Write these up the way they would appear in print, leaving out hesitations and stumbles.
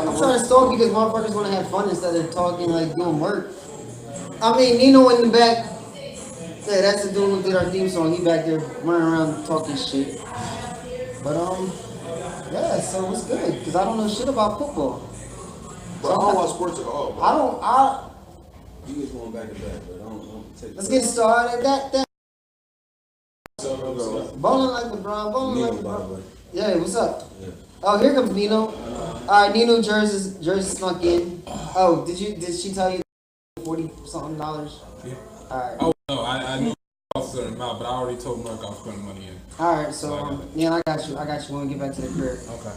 I'm trying to stall because motherfuckers want to have fun instead of talking like doing work. I mean, Nino in the back. Yeah, that's the dude who did our theme song. He back there running around talking shit. But yeah. So it's good because I don't know shit about football. But I don't watch sports at all. Bro. You just going back and back, but I don't take. Let's get started. That. So, Bowling like LeBron. Bowling like LeBron. Yeah, what's up? Yeah. Oh, here comes Nino. All right, Nino jersey snuck in. Oh, did she tell you $40-something? Yeah. All right. Oh no, I knew a certain amount, but I already told Mark I was putting money in. All right, so yeah, I got you. When we get back to the crib. Okay.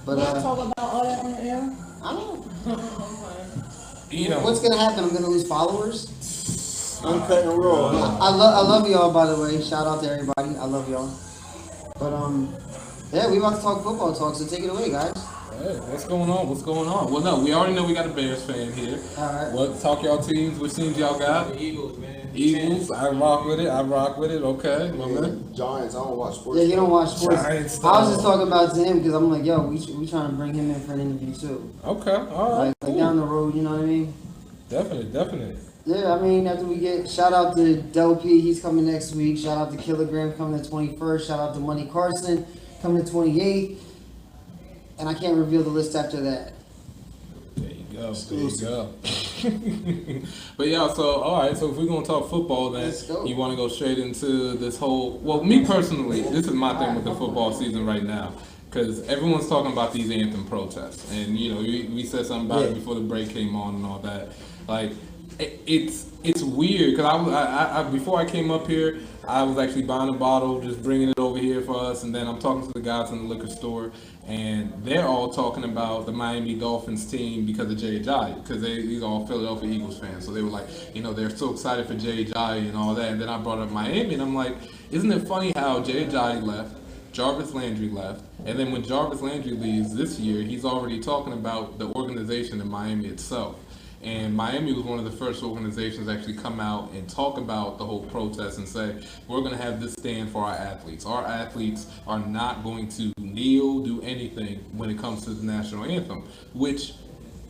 But talk about all that on the air. I don't know. You know What's gonna happen? I'm gonna lose followers. uncut and raw. I love y'all, by the way. Shout out to everybody. I love y'all. But yeah, we about to talk football talk. So take it away, guys. Hey, what's going on? Well, no, we already know we got a Bears fan here. All right. What talk y'all teams? Which teams y'all got? Eagles, man. Eagles. I rock with it. Okay, my man. Giants. I don't watch sports. Yeah, you don't watch sports. Giants, I was just talking about to him because I'm like, yo, we trying to bring him in for an interview too. Okay, all right. Like down the road, you know what I mean? Definitely. Yeah, I mean, after we get, shout out to Del P, he's coming next week. Shout out to Kilogram coming the 21st. Shout out to Money Carson coming the 28th. And I can't reveal the list after that. There you go. But yeah, so all right. So if we're gonna talk football, then you want to go straight into this whole. Well, me personally, this is my thing with the football season right now, because everyone's talking about these anthem protests, and you know, we said something about it before the break came on and all that. Like, it's weird because I before I came up here, I was actually buying a bottle, just bringing it over here for us, and then I'm talking to the guys in the liquor store, and they're all talking about the Miami Dolphins team because of Jay Ajayi, because these are all Philadelphia Eagles fans, so they were like, you know, they're so excited for Jay Ajayi and all that, and then I brought up Miami, and I'm like, isn't it funny how Jay Ajayi left, Jarvis Landry left, and then when Jarvis Landry leaves this year, he's already talking about the organization in Miami itself. And Miami was one of the first organizations to actually come out and talk about the whole protest and say, we're going to have this stand for our athletes. Our athletes are not going to kneel, do anything when it comes to the national anthem, which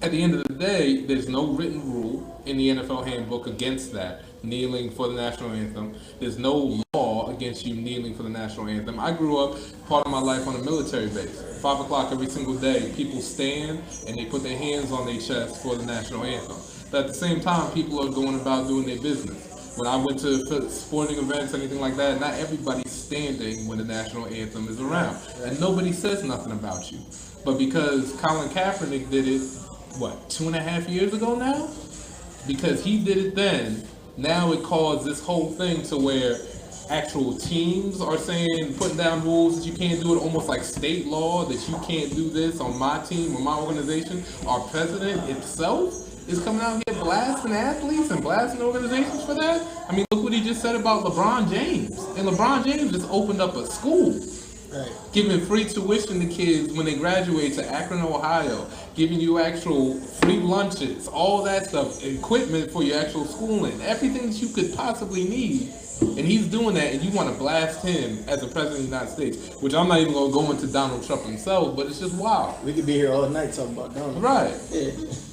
at the end of the day, there's no written rule in the NFL handbook against that, kneeling for the national anthem. There's no law against you kneeling for the national anthem. I grew up part of my life on a military base. 5 o'clock every single day, people stand and they put their hands on their chest for the national anthem. But at the same time, people are going about doing their business. When I went to sporting events, anything like that, not everybody's standing when the national anthem is around. And nobody says nothing about you. But because Colin Kaepernick did it, 2.5 years ago now? Because he did it then, now it caused this whole thing to where actual teams are saying, putting down rules that you can't do it, almost like state law, that you can't do this on my team or my organization. Our president itself is coming out here blasting athletes and blasting organizations for that. I mean, look what he just said about LeBron James. And LeBron James just opened up a school. Right. Giving free tuition to kids when they graduate to Akron, Ohio, giving you actual free lunches, all that stuff, equipment for your actual schooling, everything that you could possibly need. And he's doing that, and you want to blast him as the president of the United States, which I'm not even going to go into Donald Trump himself, but it's just wild. We could be here all night talking about Donald. Right. Yeah.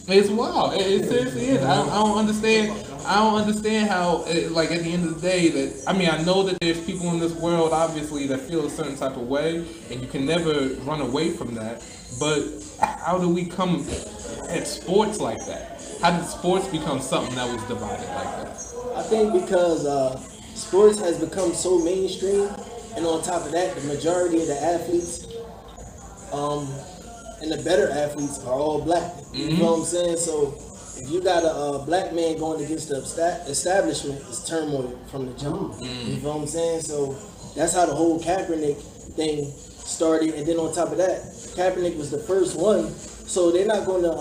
It's wild. It seriously is. I don't understand. I don't understand how, like, at the end of the day, that, I mean, I know that there's people in this world, obviously, that feel a certain type of way, and you can never run away from that, but how do we come at sports like that? How did sports become something that was divided like that? I think because sports has become so mainstream, and on top of that, the majority of the athletes, and the better athletes are all black. You know what I'm saying? So if you got a black man going against the establishment, it's turmoil from the jump. You know what I'm saying? So that's how the whole Kaepernick thing started. And then on top of that, Kaepernick was the first one. So they're not going to,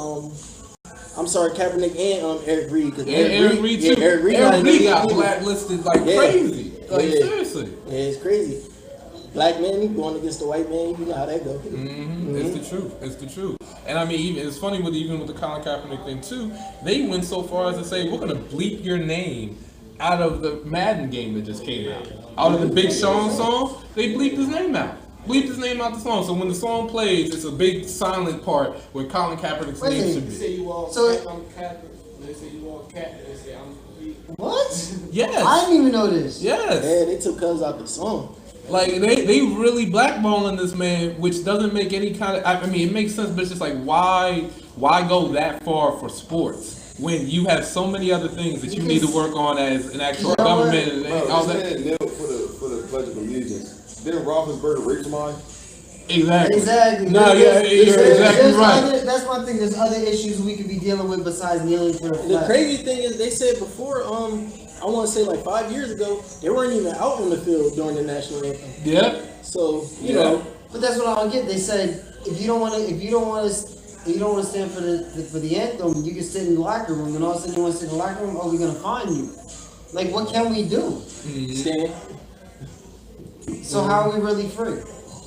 I'm sorry, Kaepernick and Eric Reed. Eric Reed too. Eric Reed got blacklisted like crazy. Like seriously. Yeah, it's crazy. Black man going against the white man, you know how that goes. It's the truth. And I mean, it's funny even with the Colin Kaepernick thing too. They went so far as to say, we're gonna bleep your name out of the Madden game that just came out. Out of the Big Sean song, they bleeped his name out. Leave his name out the song. So when the song plays, it's a big silent part where Colin Kaepernick's name should be. Say you all I'm Catholic. They say you all Catholic. They say I'm. What? Yes. I didn't even know this. Yes. Yeah, they took Cuz out the song. Like they really blackballing this man, which doesn't make any kind of. I mean, it makes sense, but it's just like why go that far for sports when you have so many other things that you need to work on as an actual government and all that. For the Pledge of Allegiance. Didn't Roethlisberger rape somebody? Exactly. No, you're exactly right. That's one thing. There's other issues we could be dealing with besides kneeling for the flag. The crazy thing is, they said before, I want to say like 5 years ago, they weren't even out on the field during the national anthem. Yeah. So you know. But that's what I don't get. They said if you don't want to stand for the anthem, you can sit in the locker room, and all of a sudden you want to sit in the locker room. Oh, we're gonna fine you. Like, what can we do? Stand. So how are we really free?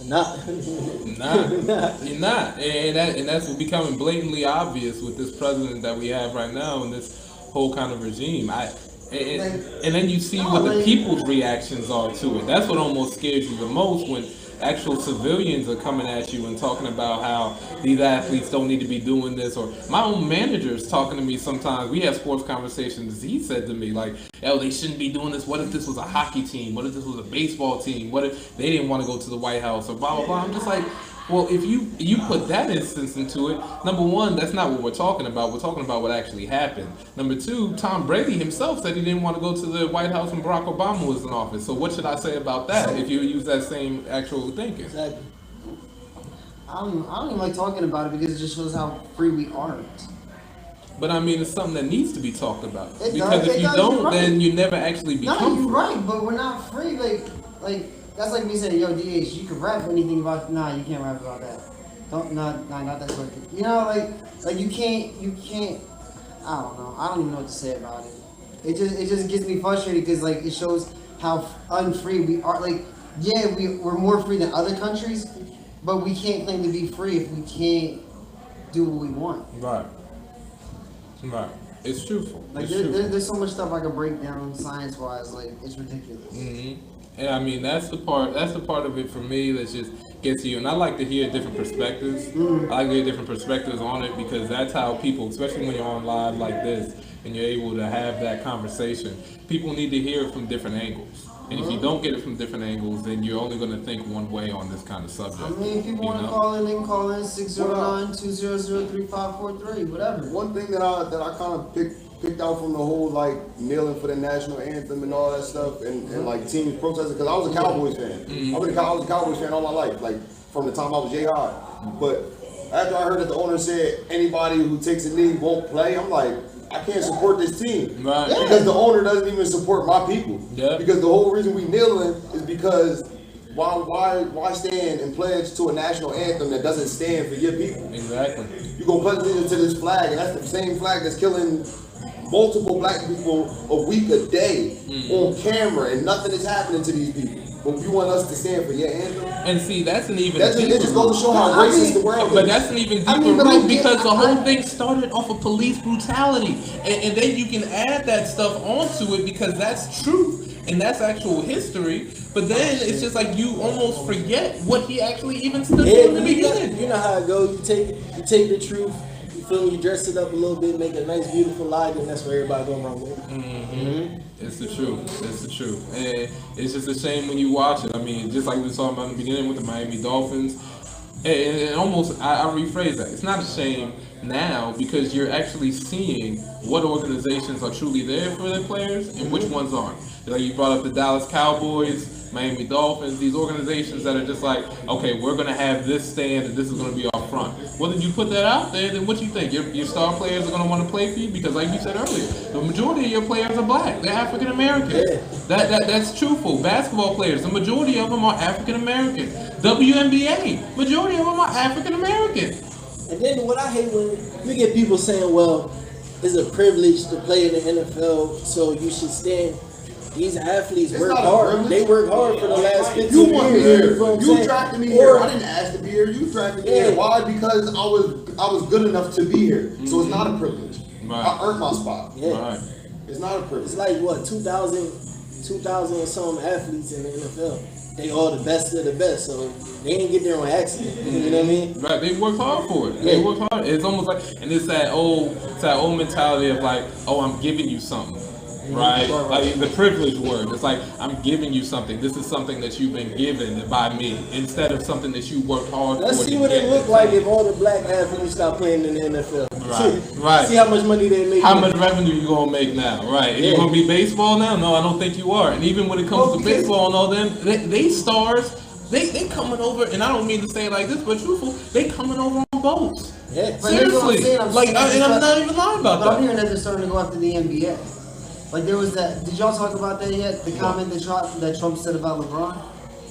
Not. You're not, and that's becoming blatantly obvious with this president that we have right now and this whole kind of regime. And then you see what the people's reactions are to it. That's what almost scares you the most, when actual civilians are coming at you and talking about how these athletes don't need to be doing this. Or my own manager is talking to me sometimes. We have sports conversations. He said to me, like, oh, they shouldn't be doing this. What if this was a hockey team? What if this was a baseball team? What if they didn't want to go to the White House, or blah, blah, blah. I'm just like, well, if you put that instance into it, number one, that's not what we're talking about. We're talking about what actually happened. Number two, Tom Brady himself said he didn't want to go to the White House when Barack Obama was in office. So what should I say about that if you use that same actual thinking? Exactly. I don't even like talking about it because it just shows how free we aren't. But I mean, it's something that needs to be talked about. It because does, if you don't, then you never actually become No, you're free. right, but we're not free. Like that's like me saying, yo, DH, you can rap anything about. Nah, you can't rap about that. Don't not that sort of thing. You know, like you can't. I don't know. I don't even know what to say about it. It just gets me frustrated because like it shows how unfree we are. Like, yeah, we're more free than other countries, but we can't claim to be free if we can't do what we want. Right. It's truthful. Like it's there's so much stuff I could break down science wise. Like, it's ridiculous. Mm-hmm. And I mean, that's the part of it for me that just gets you. And I like to hear different perspectives. I like to hear different perspectives on it, because that's how people, especially when you're on live like this and you're able to have that conversation, people need to hear it from different angles. And if you don't get it from different angles, then you're only going to think one way on this kind of subject. I mean, if people want to call in, they can call in 609-200-3543, whatever. One thing that I kind of picked out from the whole like kneeling for the national anthem and all that stuff, and like teams protesting, because I was a Cowboys fan. I was a Cowboys fan all my life, like from the time I was J-High. But after I heard that the owner said anybody who takes a knee won't play, I'm like, I can't support this team. Right. Because the owner doesn't even support my people. Yeah. Because the whole reason we kneeling is because why stand and pledge to a national anthem that doesn't stand for your people? Exactly. You're going to pledge allegiance to this flag, and that's the same flag that's killing multiple black people a week, a day, on camera, and nothing is happening to these people. But you want us to stand for your anthem? And see, that's an even deeper root. It just goes to show how racist the world is. But that's an even deeper root, because the whole thing started off of police brutality. And then you can add that stuff onto it because that's truth and that's actual history. But then it's just like you almost forget what he actually even stood for in the beginning. You know how it goes. You take the truth. You dress it up a little bit, make a nice, beautiful lie, and that's where everybody going wrong with it. It's the truth. It's the truth. And it's just a shame when you watch it. I mean, just like we were talking about in the beginning with the Miami Dolphins, and almost, I rephrase that. It's not a shame now because you're actually seeing what organizations are truly there for their players and which ones aren't. Like you brought up the Dallas Cowboys, Miami Dolphins, these organizations that are just like, okay, we're going to have this stand and this is going to be our front. Well, then you put that out there, then what do you think? Your star players are going to want to play for you? Because like you said earlier, the majority of your players are black. They're African American. That's truthful. Basketball players, the majority of them are African American. WNBA, majority of them are African American. And then what I hate when you get people saying, well, it's a privilege to play in the NFL, so you should stand. These athletes work hard. They work hard for the last 15 years. You want me here. You drafted me here. I didn't ask to be here. You drafted me here. Why? Because I was good enough to be here. So it's not a privilege. Right. I earned my spot. Right. It's not a privilege. It's like what, 2,000 and some athletes in the NFL. they all the best of the best, so they didn't get there on accident. You know what I mean? Right, they worked hard for it. They worked hard. It's almost like, and it's that old mentality of like, oh, I'm giving you something. Right? Like the privilege word. It's like, I'm giving you something. This is something that you've been given by me instead of something that you worked hard for. Let's see what it look like if all the black athletes start playing in the NFL. Right. See how much money they make. How much revenue you gonna make now? Right. Is it gonna be baseball now? No, I don't think you are. And even when it comes to baseball and all them, they stars, they coming over, and I don't mean to say it like this, but truthful, they coming over on boats. Yeah. Seriously. I'm not even lying about that. I'm hearing that they're starting to go after the NBA. Like there was that. Did y'all talk about that yet? The comment that Trump said about LeBron.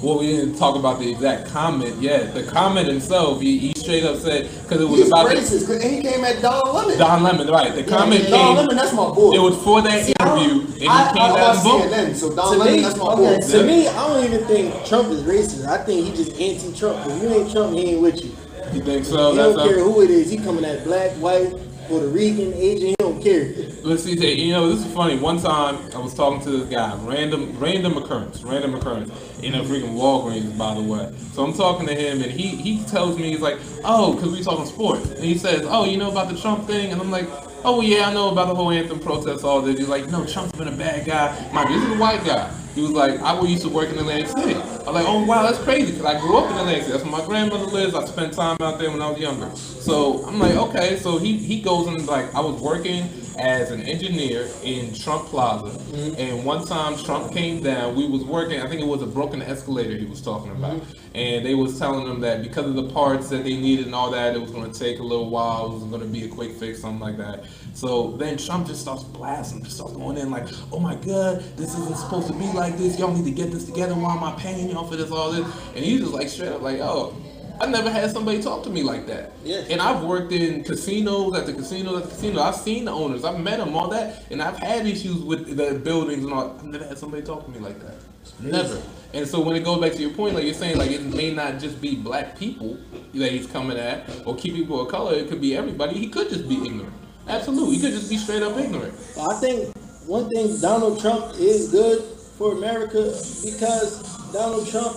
Well, we didn't talk about the exact comment yet. The comment himself, he straight up said because it was about racist. And he came at Don Lemon. Don Lemon, right? The comment came. Don Lemon, that's my boy. It was for that interview, and he came out and boom. So Don Lemon, that's my boy. To me, I don't even think Trump is racist. I think he just anti-Trump. If you ain't Trump, he ain't with you. You think so? He don't care who it is. He coming at black, white, Puerto Rican, Asian. He don't care. Let's see. You know, this is funny. One time I was talking to this guy, random occurrence, in a freaking Walgreens, by the way. So I'm talking to him, and he tells me, he's like, oh, because we talking sports, and he says, oh, you know about the Trump thing, and I'm like, oh yeah, I know about the whole anthem protest, all this. He's like, no, Trump's been a bad guy. Mind you, this is a white guy. He was like, I used to work in Atlantic City. I was like, oh wow, that's crazy, because I grew up in Atlantic City. That's where my grandmother lives. I spent time out there when I was younger. So I'm like, okay. So he goes and like, I was working as an engineer in Trump Plaza, and one time Trump came down. We was working. I think it was a broken escalator he was talking about, and they was telling them that because of the parts that they needed and all that, it was going to take a little while. It was going to be a quick fix, something like that. So then Trump just starts blasting, just starts going in like, oh my God, this isn't supposed to be like this. Y'all need to get this together. Why am I paying y'all for this, all this? And he's just like straight up like, oh, I never had somebody talk to me like that. Yeah. And I've worked in casinos, at the casino. I've seen the owners. I've met them, all that. And I've had issues with the buildings and all. I've never had somebody talk to me like that. Never. And so when it goes back to your point, like you're saying, like it may not just be black people that he's coming at, or key people of color. It could be everybody. He could just be ignorant. Absolutely. He could just be straight up ignorant. Well, I think one thing Donald Trump is good for America because Donald Trump,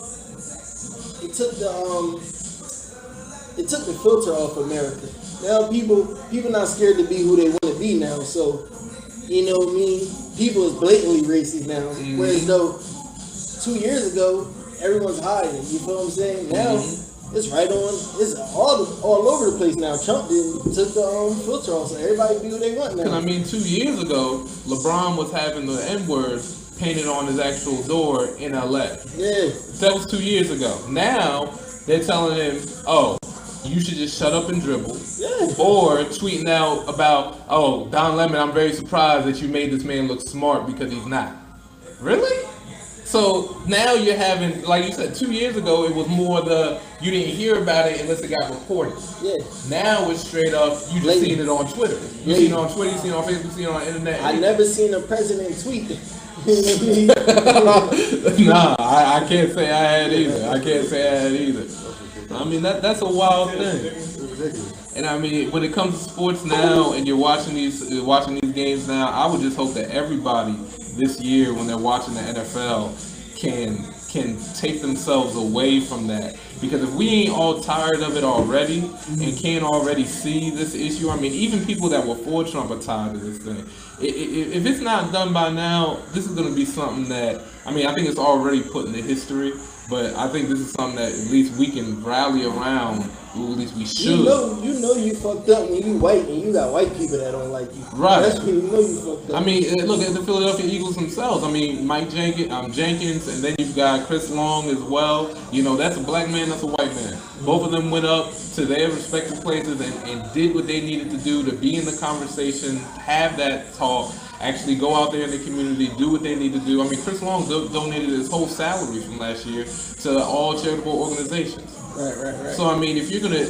it took the filter off America. Now people not scared to be who they want to be now. So, you know what I mean? People is blatantly racist now. Whereas though 2 years ago, everyone's hiding. You feel what I'm saying? Now it's right on. It's all over the place now. Trump took the filter off, so everybody be who they want now. I mean, 2 years ago, LeBron was having the N-word painted on his actual door in LA. Yeah. That was 2 years ago. Now they're telling him, oh, you should just shut up and dribble. Yeah. Or tweeting out about, oh, Don Lemon, I'm very surprised that you made this man look smart because he's not. Really? So now you're having, like you said, 2 years ago, it was more you didn't hear about it unless it got reported. Yeah. Now it's straight up, you just seen it on Twitter. You seen it on Twitter, you seen it on Facebook, you seen it on the internet. I never seen a president tweet. Nah, I can't say I had either. I mean, that's a wild thing. And I mean, when it comes to sports now, and you're watching these games now, I would just hope that everybody this year, when they're watching the NFL, can take themselves away from that. Because if we ain't all tired of it already and can't already see this issue, I mean, even people that were for Trump are tired of this thing. If it's not done by now, this is going to be something that, I mean, I think it's already put into history, but I think this is something that at least we can rally around, or at least we should. You know you fucked up when you white and you got white people that don't like you. Right. That's when you know you fucked up. I mean, look at the Philadelphia Eagles themselves. I mean, Mike Jenkins, and then you've got Chris Long as well. You know, that's a black man, that's a white man. Both of them went up to their respective places and did what they needed to do to be in the conversation, have that talk, actually go out there in the community, do what they need to do. I mean, Chris Long donated his whole salary from last year to all charitable organizations. Right. So I mean,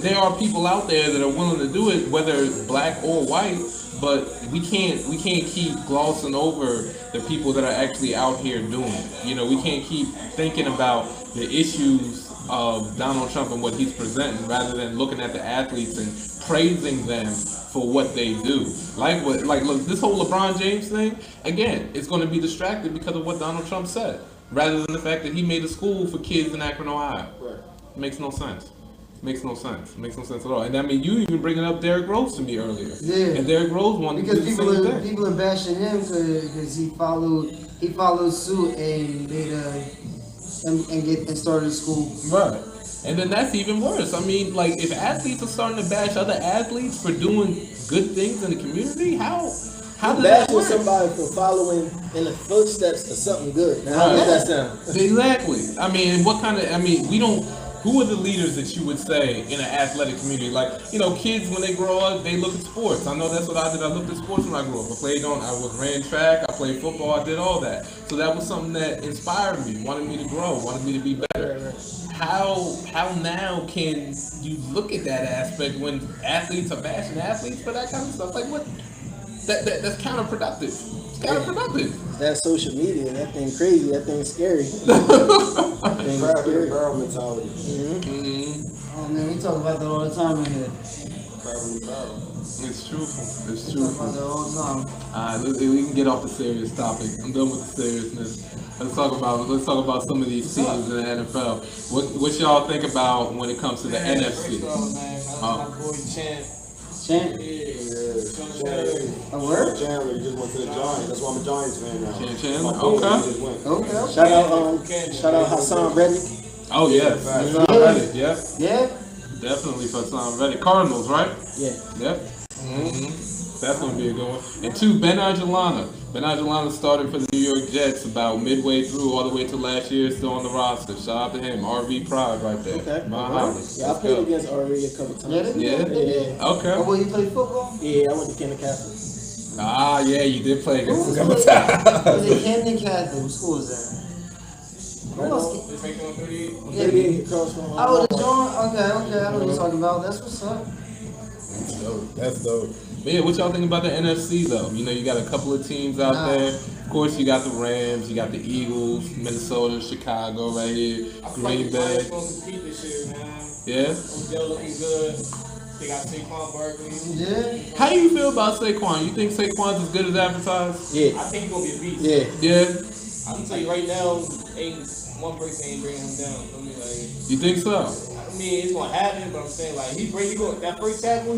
there are people out there that are willing to do it, whether it's black or white. But we can't keep glossing over the people that are actually out here doing it. You know, we can't keep thinking about the issues of Donald Trump and what he's presenting, rather than looking at the athletes and praising them for what they do. Look, this whole LeBron James thing, again, it's going to be distracted because of what Donald Trump said. rather than the fact that he made a school for kids in Akron, Ohio. Right. It makes no sense. Makes no sense. Makes no sense at all. And I mean, you even bringing up Derrick Rose to me earlier. Yeah. And Derrick Rose wanted to do the same thing. People are bashing him because he followed suit and made and started a school. Right. And then that's even worse. I mean, like, if athletes are starting to bash other athletes for doing good things in the community, how does that bashing work? somebody for following in the footsteps of something good. Now, how does that sound? Exactly. I mean, who are the leaders that you would say in an athletic community? Like, kids when they grow up, they look at sports. I know that's what I did. I looked at sports when I grew up. I ran track, I played football, I did all that. So that was something that inspired me, wanted me to grow, wanted me to be better. How now can you look at that aspect when athletes are bashing athletes for that kind of stuff? Like, what? That's counterproductive. It's counterproductive. That's social media. That thing crazy. That thing scary. That thing Crab in scary. the barrel mentality. Oh man, we talk about that all the time in here. Crab in the barrel. It's truthful. It's We talk about truthful. that all the time. Alright, we can get off the serious topic. I'm done with the seriousness. Let's talk about some of these teams in the NFL. What y'all think about when it comes to the NFC? My boy Champ. Champ. Yeah. A word? Chandler, he just went to the Giants. That's why I'm a Giants fan now. Chandler? My boy, Okay. he just went. Okay. Shout out Hassan Reddick. Oh yes, Hassan Reddick. Yep, Yeah. definitely for Hassan Reddick. Cardinals, right? Yeah. Yep. That's gonna be a good one. And two, Ben Aguilera. Ben Aguilera started for the New York Jets about midway through, all the way to last year, still on the roster. Shout out to him. RV Pride right there. Okay. My Holly. Yeah, I played against RE a couple times. Yeah. Yeah. Oh, Okay. well, you play football? Yeah, I went to Kenner Catholic. Ah, yeah, you did play against Who's a couple times. Was it Camden Catholic? What school is that? Who else? They make them 38. Yeah. Maybe across from Oh, the John. Okay. I know what you're talking about. That's what's up. That's dope. But yeah, what y'all think about the NFC though? You got a couple of teams out there. Of course, you got the Rams, you got the Eagles, Minnesota, Chicago right here, I feel like Green the Bay. Giants gonna compete this year, man. Yeah. Odell looking good. They got Saquon Barkley. Yeah. How do you feel about Saquon? You think Saquon's as good as advertised? Yeah. I think he's gonna be a beast. Yeah. Yeah. I can tell you right now, one person ain't bringing him down. I mean, You think so? it's gonna happen, but I'm saying like he go that first tackle.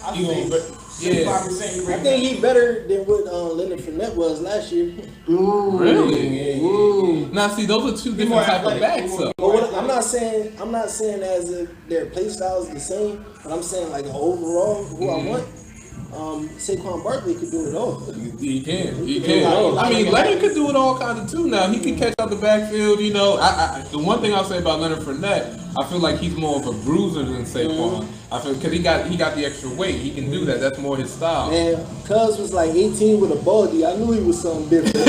I He think gonna- yeah. 75% he I bring think he better than what Leonard Fournette was last year. Ooh. Really? Ooh. Now see, those are two different more type of athletic. backs though. But what, I'm not saying as if their play styles the same, but I'm saying like overall who I want. Saquon Barkley could do it all. He can. Yeah. I mean, Leonard could do it all kinds of too. Now he can catch out the backfield. The one thing I'll say about Leonard Fournette, I feel like he's more of a bruiser than Saquon. I feel because he got the extra weight. He can do that. That's more his style. Man, Cuz was like 18 with a baldy. I knew he was something different.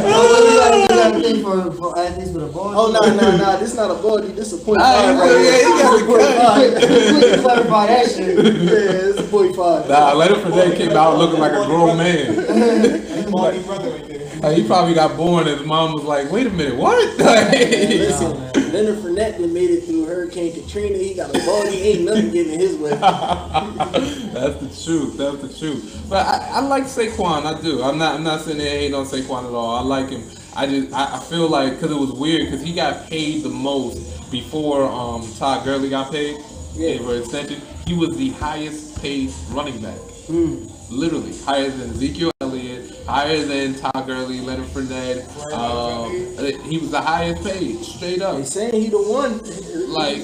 Oh, you got a thing for athletes with a ball? Oh, no, this not a baldy. This a .5 Ah, right yeah, here. he got the cut. We can clarify that shit. Yeah, it's a .5. Nah, Leonard Fournette came out looking like a grown man. Barkley brother right there. Like, he probably got born and his mom was like, "Wait a minute, what?" Man, listen, Leonard Fournette that made it through Hurricane Katrina. He got a baldy. Ain't nothing getting in his way. That's the truth. That's the truth. But I like Saquon. I do. I'm not sitting there hating on Saquon at all. I like him. I feel like because it was weird because he got paid the most before Todd Gurley got paid for extension. He was the highest paid running back. Literally higher than Ezekiel Elliott, higher than Todd Gurley, Leonard Fournette. He was the highest paid, straight up. They saying he the one. Like,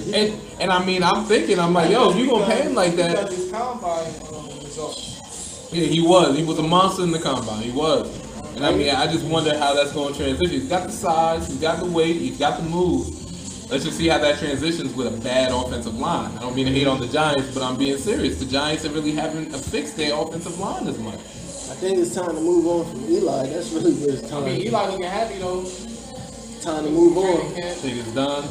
and I mean, I'm like, yo, if you gonna pay him like He got that? this combine results. Yeah, he was a monster in the combine. He was. And I mean, I just wonder how that's going to transition. He's got the size, he's got the weight, he's got the moves. Let's just see how that transitions with a bad offensive line. I don't mean to hate on the Giants, but I'm being serious. The Giants really haven't fixed their offensive line as much. I think it's time to move on from Eli. That's really what it's time. I mean, Eli looking happy though. Time to move on. I think it's done.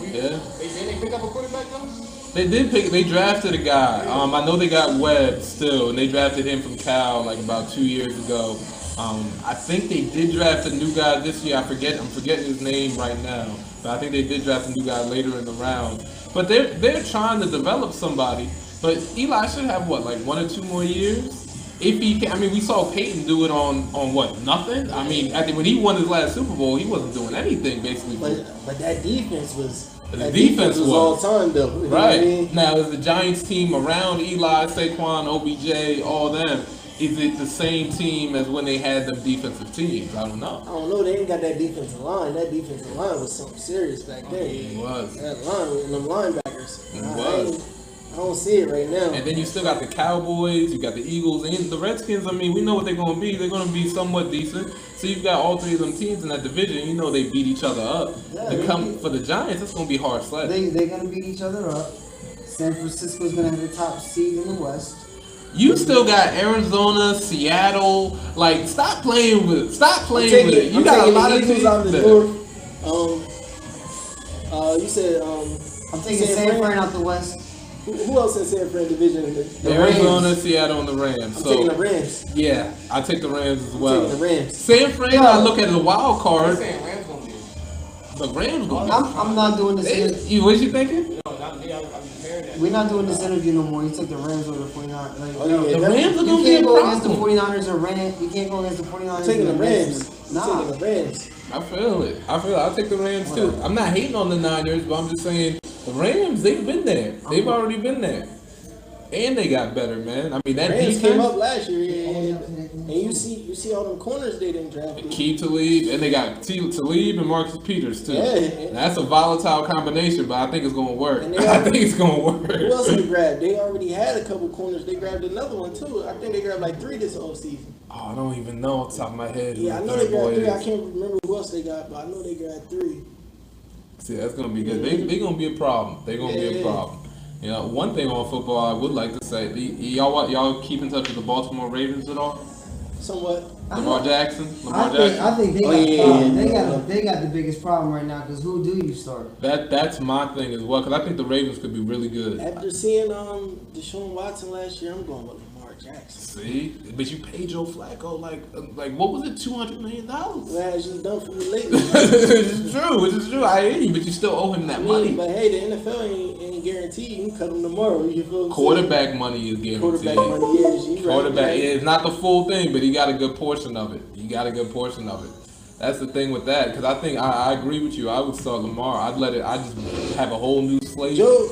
Yeah. They pick up a quarterback though? They drafted a guy. I know they got Webb still, and they drafted him from Cal like about 2 years ago. I think they did draft a new guy this year. I'm forgetting his name right now. But I think they did draft a new guy later in the round. But they're trying to develop somebody. But Eli should have what, like 1 or 2 more years? if he can, I mean, we saw Peyton do it on what, nothing? I mean, I think when he won his last Super Bowl, he wasn't doing anything basically. But that defense was. The defense was all time though. You know right. what I mean? Now, is the Giants team around Eli, Saquon, OBJ, all them? Is it the same team as when they had them defensive teams? I don't know. I don't know. They ain't got that defensive line. That defensive line was something serious back then. It was. That line with them linebackers. It was. I don't see it right now. And then you still got the Cowboys, you got the Eagles, and the Redskins. I mean, we know what they're going to be. They're going to be somewhat decent. So you've got all three of them teams in that division. You know they beat each other up. Yeah, to come for the Giants, it's going to be hard sledding. They're going to beat each other up. San Francisco's going to have the top seed in the West. You still got Arizona, Seattle. Like, stop playing with it. You got a lot of teams out of the North. You said I'm taking San Fran out the West. Who else in San Fran division? The Arizona, Rams. Seattle, and the Rams. I'm taking the Rams. Yeah, I take the Rams as well. I'm taking the Rams. San Fran, I look at the wild card. Saying Rams gonna be. The Rams gonna be. I'm not doing this. What you thinking? No, not me. I'm comparing that. We're not doing this interview no more. You took the Rams over the 49ers. Like, The Rams are you gonna be can't a go against the problem. 49ers or Rams. You can't go against the 49ers. I'm taking the and Rams. Nah. I'm taking the Rams. I feel it. I'll take the Rams too. I'm not hating on the Niners, but I'm just saying the Rams, they've been there. They've already been there. And they got better, man. I mean, that Rams defense came up last year, and you see all them corners they didn't draft. Key Talib, and they got Talib and Marcus Peters too. Yeah. That's a volatile combination, but I think it's gonna work. And I think it's gonna work. Who else they grabbed? They already had a couple corners. They grabbed another one too. I think they grabbed like 3 this offseason. Oh, I don't even know off the top of my head. Yeah, I who know the they third boy grabbed 3. is. I can't remember who else they got, but I know they grabbed 3. See, that's gonna be good. They gonna be a problem. They're gonna be a problem. You know, one thing on football I would like to say, y'all keep in touch with the Baltimore Ravens at all? Somewhat. Lamar Jackson? I think they got Oh, yeah, problem. yeah. They got the biggest problem right now because who do you start? That's my thing as well, because I think the Ravens could be really good. After seeing Deshaun Watson last year, I'm going with Lamar Jackson. See? But you paid Joe Flacco like what was it, $200 million? That has just done for me lately. Which is true. I hear you, but you still owe him that money. But hey, the NFL ain't guaranteed. You can cut them tomorrow. You feel Quarterback money is guaranteed. Quarterback money is. Quarterback is not the full thing, but he got a good portion of it. That's the thing with that, because I think I agree with you. I would start Lamar. I just have a whole new slate. Joe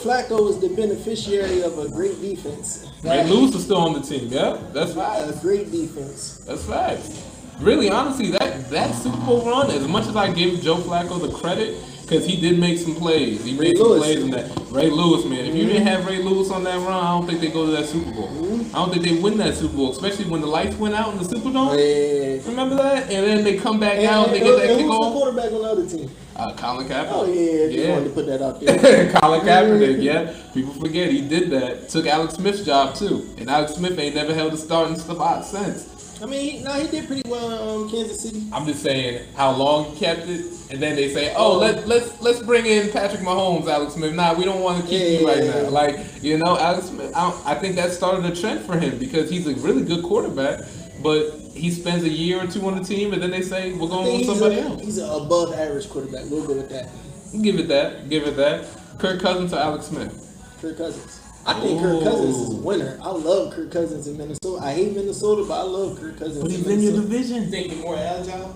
Flacco is the beneficiary of a great defense. Ray Lewis is still on the team. Yeah, that's A great defense. That's facts. Really, honestly, that Super Bowl run, as much as I give Joe Flacco the credit, because he did make some plays. He made some plays in that. Ray Lewis, man. If you didn't have Ray Lewis on that run, I don't think they go to that Super Bowl. I don't think they win that Super Bowl, especially when the lights went out in the Superdome. Yeah. Remember that? And then they come back out, they get that Who's the kickoff. quarterback on the other team? Colin Kaepernick. Oh yeah, just wanted to put that out there. Colin Kaepernick, yeah. People forget he did that. Took Alex Smith's job too, and Alex Smith ain't never held a starting spot since. I mean, he did pretty well in Kansas City. I'm just saying how long he kept it, and then they say, "Oh, let's bring in Patrick Mahomes, Alex Smith." Nah, we don't want to keep you right now. Like, you know, Alex Smith. I think that started a trend for him because he's a really good quarterback, but he spends a year or two on the team, and then they say we're going with somebody else. He's an above average quarterback. We'll go with that. Give it that. Kirk Cousins or Alex Smith? Kirk Cousins. I think Kirk Cousins is a winner. I love Kirk Cousins in Minnesota. I hate Minnesota, but I love Kirk Cousins. But he's in your division. Think he's more agile?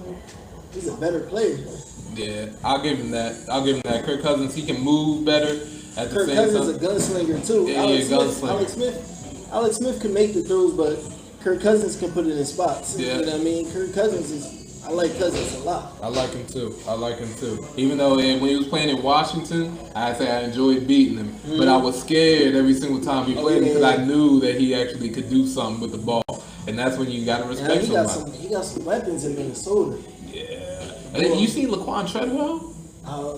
He's a better player. Yeah, I'll give him that. Kirk Cousins, he can move better. At the Kirk same Cousins time. is a gunslinger too. Yeah, gunslinger. Alex Smith can make the throws, but Kirk Cousins can put it in spots. Yeah. You know what I mean? Kirk Cousins is. I like Cousins a lot. I like him too. Even though when he was playing in Washington, I say I enjoyed beating him, but I was scared every single time he played because I knew that he actually could do something with the ball, and that's when you gotta respect somebody. He got some weapons in Minnesota. Yeah. And you see Laquan Treadwell?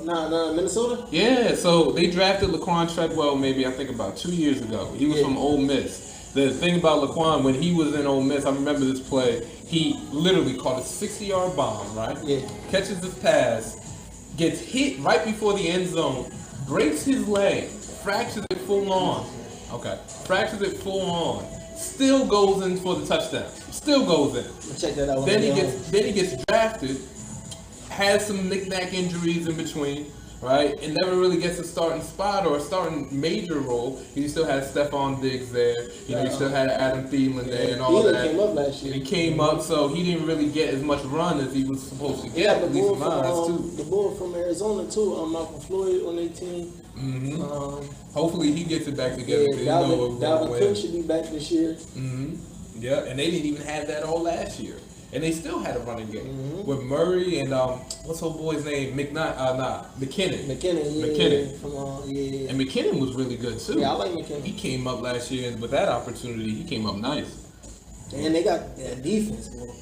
No, Minnesota? Yeah, so they drafted Laquan Treadwell maybe I think about 2 years ago. He was from Ole Miss. The thing about Laquan, when he was in Ole Miss, I remember this play, he literally caught a 60-yard bomb, right? Yeah. Catches this pass, gets hit right before the end zone, breaks his leg, fractures it full on. Still goes in for the touchdown. Still goes in. Check that out. Then he gets drafted, has some knick-knack injuries in between, right? It never really gets a starting spot or a starting major role. You still had Stephon Diggs there. You still had Adam Thielen there and all that. He came up last year. He came up, so he didn't really get as much run as he was supposed to get. Yeah, at least in my eyes, too. The bull from Arizona too. Malcolm Floyd on their team. Hopefully he gets it back together. Yeah, Dalvin Cook should be back this year. Yeah, and they didn't even have that all last year. And they still had a running game with Murray and what's old boy's name? McKinnon. McKinnon. And McKinnon was really good too. Yeah, I like McKinnon. He came up last year, and with that opportunity, he came up nice. And they got that defense, bro.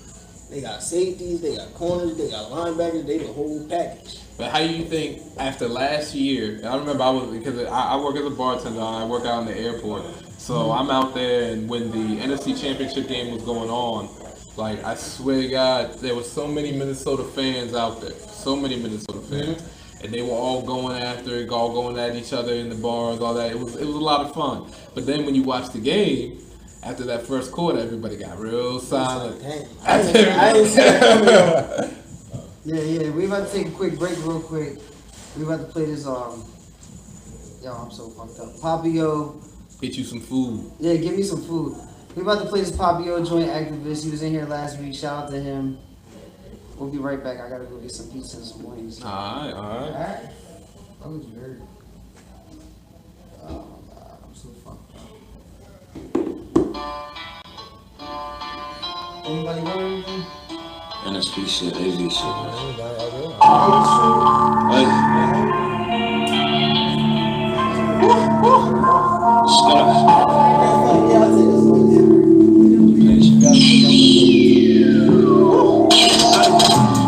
They got safeties, they got corners, they got linebackers, they the whole package. But how do you think after last year? And I remember because I work as a bartender. I work out in the airport, so I'm out there, and when the NFC Championship game was going on. Like, I swear to God, there were so many Minnesota fans out there. So many Minnesota fans. And they were all going after it, all going at each other in the bars, all that. It was a lot of fun. But then when you watch the game, after that first quarter, everybody got real silent. I didn't see that coming. Yeah, we about to take a quick break real quick. We about to play this, I'm so fucked up. Papio. Get you some food. Yeah, give me some food. We about to play this Papio joint activist. He was in here last week. Shout out to him. We'll be right back. I gotta go get some pizza and some wings. Alright. Alright. How would you heard? Oh my God, I'm so fucked up. Anybody got anything? NSP shit, AV shit.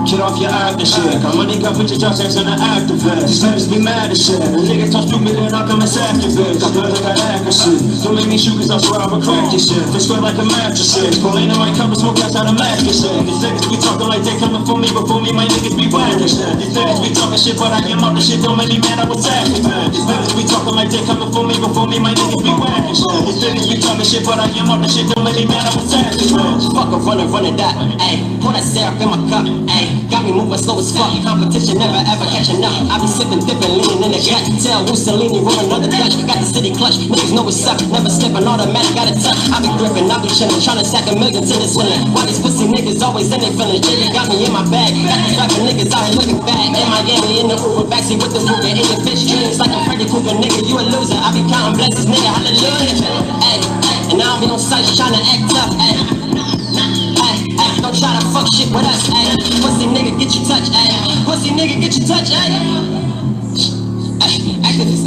Get off your act and shit. Got money, got put your job sex on the activist. These niggas be mad as shit. The niggas talk stupid and I'll come and sack your bitch. Got blood, I got accuracy. Don't make me shoot cause I swear I will crack your shit. They sweat like a mattress. Pulling in my cup and smoke outside a mask and shit. These niggas be talking like they coming for me, but for me my niggas be whack and shit. These niggas be talking shit, but I am out the shit. Don't make me mad, I will sack it, man. These niggas be talking like they coming for me, but for me my niggas be whack and shit. These niggas be talking shit, but I am out the shit. Don't make me mad, I will sack it, man. Fuck a running that, ayy. Pour that syrup in my cup, ayy. Got me moving slow as fuck. Competition never ever catching up. I be sipping, dipping, leaning in the gut. Tell Mussolini rolling another Dutch. Got the city clutch. Niggas know what's up. Never slipping, automatic, got a touch. I be gripping, I be chilling, trying to stack a million to the ceiling. Why these pussy niggas always in their feelings? Jay got me in my bag. Got these rapping niggas out here looking bad. In Miami in the Uber backseat with the Ruger. In your bitch dreams like a Freddy Krueger. Nigga, you a loser. I be counting blessings, nigga. Hallelujah. Ayy, and I don't be on sites trying to act up. Ayy. Don't try to fuck shit with us, ayy. Pussy nigga, get your touch, ayy. Pussy nigga, get your touch, ayy. Activist.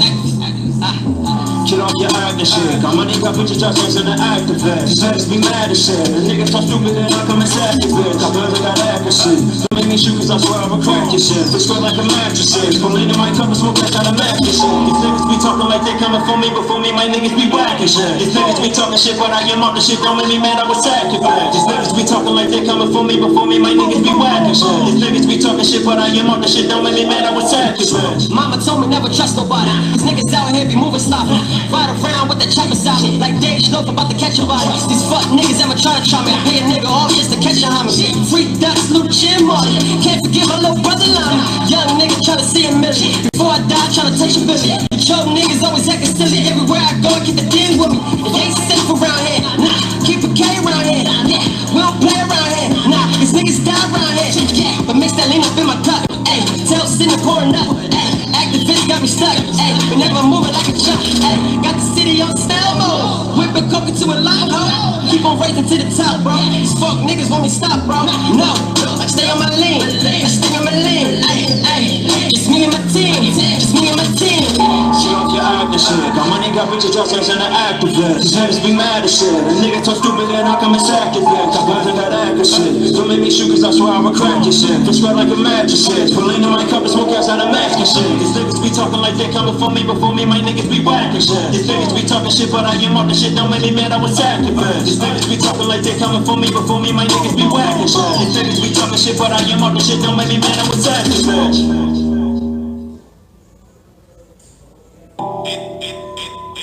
Get off your act and shit. Got money, got put your job sex on the activist. These niggas be mad as shit. The niggas talk stupid and I'll come and sack your bitch. Got blood, I got accuracy. Don't make me shoot cause I swear I will crack your shit. They sweat like a mattress. Pulling in my cup and smoke outside a mask and shit. These niggas be talking like they coming for me, but for me my niggas be whack and shit. These niggas be talking shit, but I am out the shit. Don't make me mad, I will sack your bitch. These niggas be talking like they coming for me, but for me my niggas be whack and shit. These niggas be talking shit, but I am out the shit. Don't make me mad, I will sack your bitch. Mama told me never trust nobody. These niggas out here be moving sloppy. Ride around with the chopper salad. Like Dave Schnoff about to catch a body. These fuck niggas ever try to try me. Pay a nigga off just to catch a homie. Free ducks, little chin money. Can't forget my little brother Lonnie. Young nigga try to see a million. Before I die, try to take a billion. The choke niggas always acting silly. Everywhere I go, I keep the thing with me. It ain't safe around here. Nah, keep a K around here. Yeah, we don't play around here. Nah, these niggas die around here. Yeah, but mix that lean up in my cup. Ayy, tell Cindy pouring up. Ayy, activist got me stuck. Ayy, but never moving like a chuck. Ayy, got the city on style mode. Whipping coke into a live hoe. Keep on racing to the top, bro. These fuck niggas want me stop, bro. No, I stay on my lane. I stay on my lane. Ayy, it's me and my team. It's me and my team. Shit off your act and shit. Got money, got put your job sex on the activist. These niggas be mad as shit. The niggas talk stupid and I'll come and sack your bitch. Got blood, I got accuracy. Don't make me shoot cause I swear I will crack your shit. They sweat like a mattress. Pulling in my cup and smoke outside a mask and shit. These niggas be talking like they coming for me, but for me my niggas be whack and shit. These niggas be talking shit, but I am out the shit. Don't make me mad, I will sack your bitch. These niggas be talking like they coming for me, but for me my niggas be whack and shit. These niggas be talking shit, but I am out the shit. Don't make me mad, I will sack your bitch.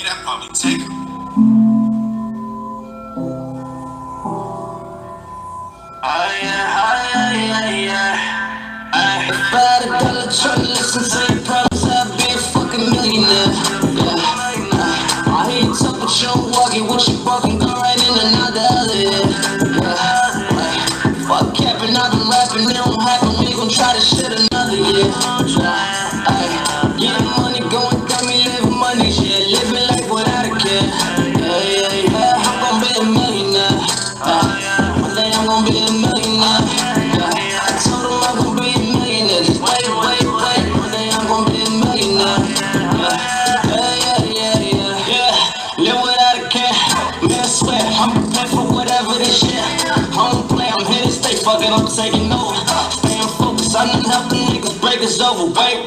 That probably take him. If I had a dollar, try to listen to your problems. buck and go right in another other, fuck capping, I've been rapping, it don't happen, we gon' try to shit another year. Getting money, going dummy, living money, shit, living life without a care. I'm gon' be a millionaire. One day I'm gon' be a millionaire. I told them I'm gon' be a millionaire. Just wait. One day I'm gon' be a millionaire. Live without a care. Man, I swear, I'm prepared for whatever this shit. I don't play, I'm here to stay. Fuck it, I'm taking over. Staying focused, I done helped the niggas break us over. Wait,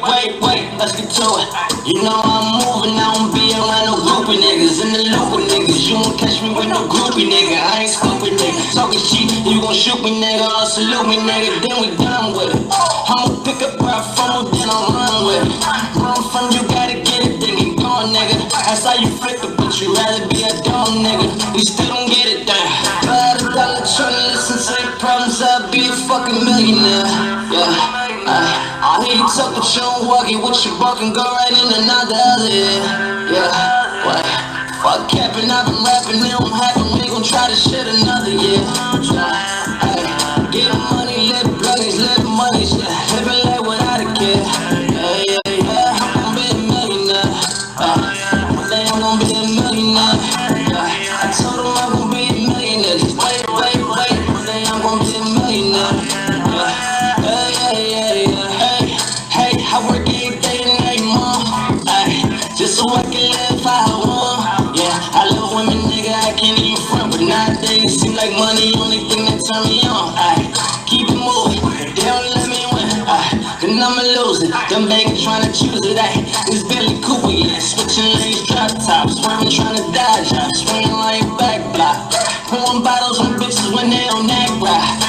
let's get to it. You know I'm moving, I don't be around no groupie niggas. In the loop with niggas, you won't catch me with no groupie nigga. I ain't stupid nigga, talking cheap, you gon' shoot me nigga or salute me nigga, then we done with it. I'ma pick up where I from, then I'll run with it. Where I'm from, you gotta get it, then get gone nigga. That's how you flip it, but you rather be a dumb nigga. We still don't get it done. If I had $1 tryna listen to their problems, I'd be a fucking millionaire. I hear you talk, but you don't walk it with your buck and go right in another other, fuck capping, I've been rapping, it don't happen, we gon' try to shit another year. Getting money, live bloodies, live money, living life without a care. I'm gon' be a millionaire. One day I'm gon' be a millionaire. I told them I'm gon' be a millionaire. Just wait. One day I'm gon' be a millionaire. Hey, I work every day and every month. Just so I can live how I want. Yeah, I love women, nigga, I can't even front. But nowadays it seem like money only thing that turn me on. Keep it moving, they don't let me win. Then I'ma lose it. Them begging trying to choose it. It's Billy Cooper, yeah. Switching lanes, drop tops, swerving trying to dodge. Swinging like back block. Pouring bottles on bitches when they on that ride.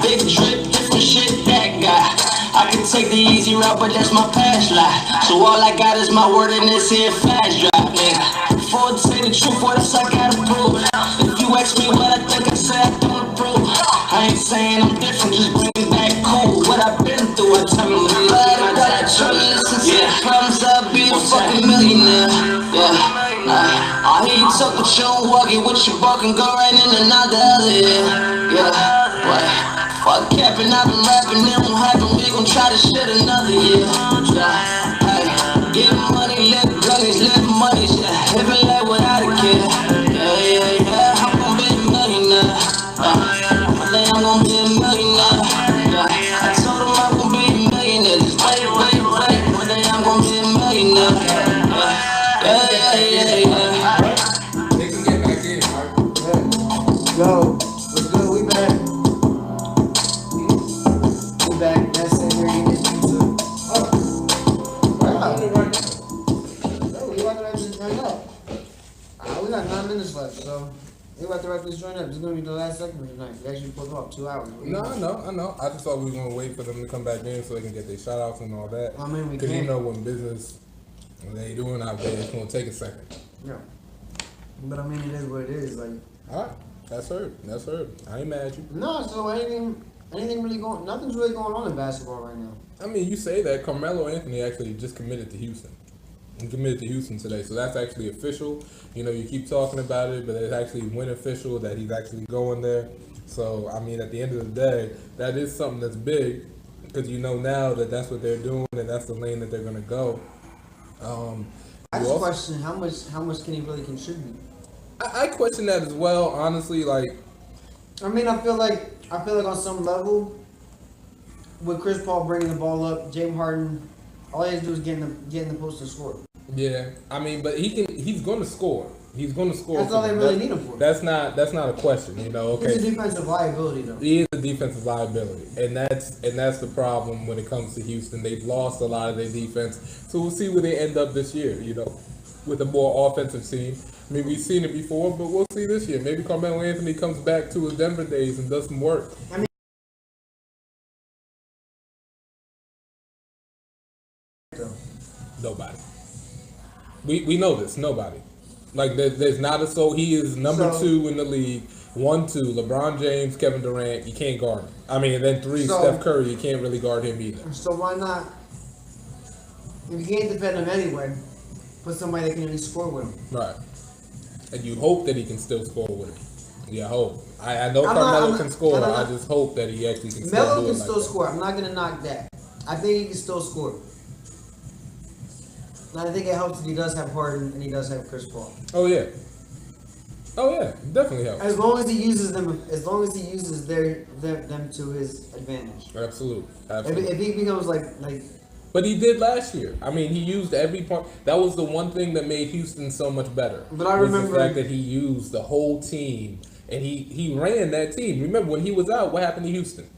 Big drip, different shit, that guy. I can take the easy route, but that's my past life. So all I got is my word in this here flash drive, nigga. Before to say the truth, what else I gotta prove? If you ask me what I think, I say I don't approve. I ain't saying I'm different, just bring it back cool. What I've been through, I tell me when I try to listen to the problems, I'll be a fucking millionaire. I hear you talk, but you don't walk it with your buck and go right in another other, fuck capping, I've been rapping, it don't happen, we gon' try to shit another year. Getting money, live bloodies, live money, living life without a care. I'm gon' be a millionaire. One day I'm gon' be a millionaire. I told them I'm gon' be a millionaire. Just wait. One day I'm gon' be a millionaire. They can get back in, right? Yo, what's good? We back. Back, that's it, we're eating pizza. Oh, wow. We about to wrap this joint up. We got 9 minutes left, so we're about to wrap this joint up. This is going to be the last segment tonight. We actually pulled off 2 hours. No, I know. I just thought we were going to wait for them to come back in so they can get their shout-outs and all that. I mean, we Because can. you know when business, when they doing out there, it's going to take a second. Yeah. But I mean, it is what it is. Like, all right. That's heard. I ain't mad at you. no, so anything really going, nothing's really going on in basketball right now. I mean, you say that. Carmelo Anthony actually just committed to Houston. He committed to Houston today, so that's actually official. You know, you keep talking about it, but it's actually went official that he's actually going there. So, I mean, at the end of the day, that is something that's big because you know now that that's what they're doing and that's the lane that they're going to go. I just question how much can he really contribute? I question that as well, honestly. Like, I mean, I feel like on some level, with Chris Paul bringing the ball up, James Harden, all he has to do is get in the post and score. yeah, I mean, but he's going to score. He's going to score. That's all they really need him for. That's not a question, you know. Okay. He's a defensive liability, though. He is a defensive liability, and that's the problem when it comes to Houston. They've lost a lot of their defense, so we'll see where they end up this year. You know, with a more offensive team. I mean, we've seen it before, but we'll see this year. Maybe Carmelo Anthony comes back to his Denver days and does some work. I mean, nobody. We know this. Nobody. Like there's not a soul. He is number 2 in the league. 1, 2. LeBron James, Kevin Durant. You can't guard him. I mean, and then 3. Steph Curry. You can't really guard him either. So why not? If you can't defend him anyway, put somebody that can at least score with him. Right. and you hope that he can still score with it. Yeah, I hope. I know Carmelo can score. I just hope that he actually can still Melo do it. Melo can still score. I'm not gonna knock that. I think he can still score. And I think it helps that he does have Harden and he does have Chris Paul. Oh yeah, definitely helps. As long as he uses them, them to his advantage. Absolutely. If he becomes like. But he did last year. I mean, he used every point. That was the one thing that made Houston so much better. But I remember the fact that he used the whole team and he ran that team. Remember when he was out? What happened to Houston?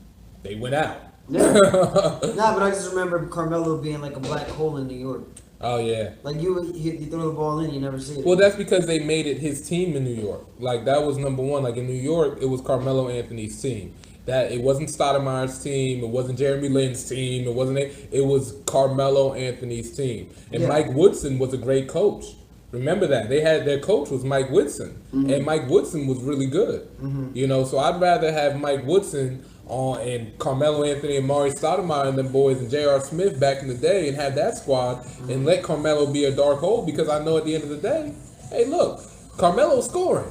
They went out. Yeah. Nah, but I just remember Carmelo being like a black hole in New York. Oh yeah. Like you throw the ball in, you never see it. Well, that's because they made it his team in New York. Like that was number one. Like in New York, it was Carmelo Anthony's team. That it wasn't Stoudemire's team, it wasn't Jeremy Lin's team, it was Carmelo Anthony's team. And Mike Woodson was a great coach. Remember that. Their coach was Mike Woodson. And Mike Woodson was really good. You know, so I'd rather have Mike Woodson and Carmelo Anthony and Maury Stoudemire and them boys and J.R. Smith back in the day and have that squad and let Carmelo be a dark hole, because I know at the end of the day, hey look, Carmelo's scoring.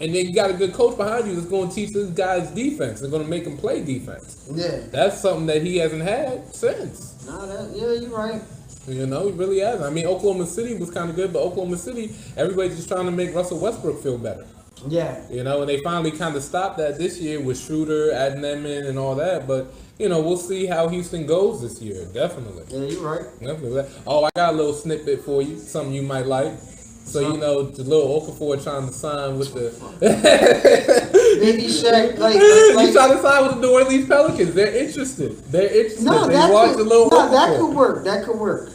And then you got a good coach behind you that's going to teach this guy's defense and going to make him play defense. Yeah. That's something that he hasn't had since. Yeah, you're right. You know, he really hasn't. I mean, Oklahoma City was kind of good, but Oklahoma City, everybody's just trying to make Russell Westbrook feel better. Yeah. You know, and they finally kind of stopped that this year with Schroeder, adding them in and all that. But, you know, we'll see how Houston goes this year. Definitely. Yeah, you're right. Definitely. Oh, I got a little snippet for you. Something you might like. So, you know, the little Okafor trying to sign with the... Baby Shaq, He's trying to sign with the New Orleans Pelicans. They're interested. No, they want the little Okafor. that could work. That could work.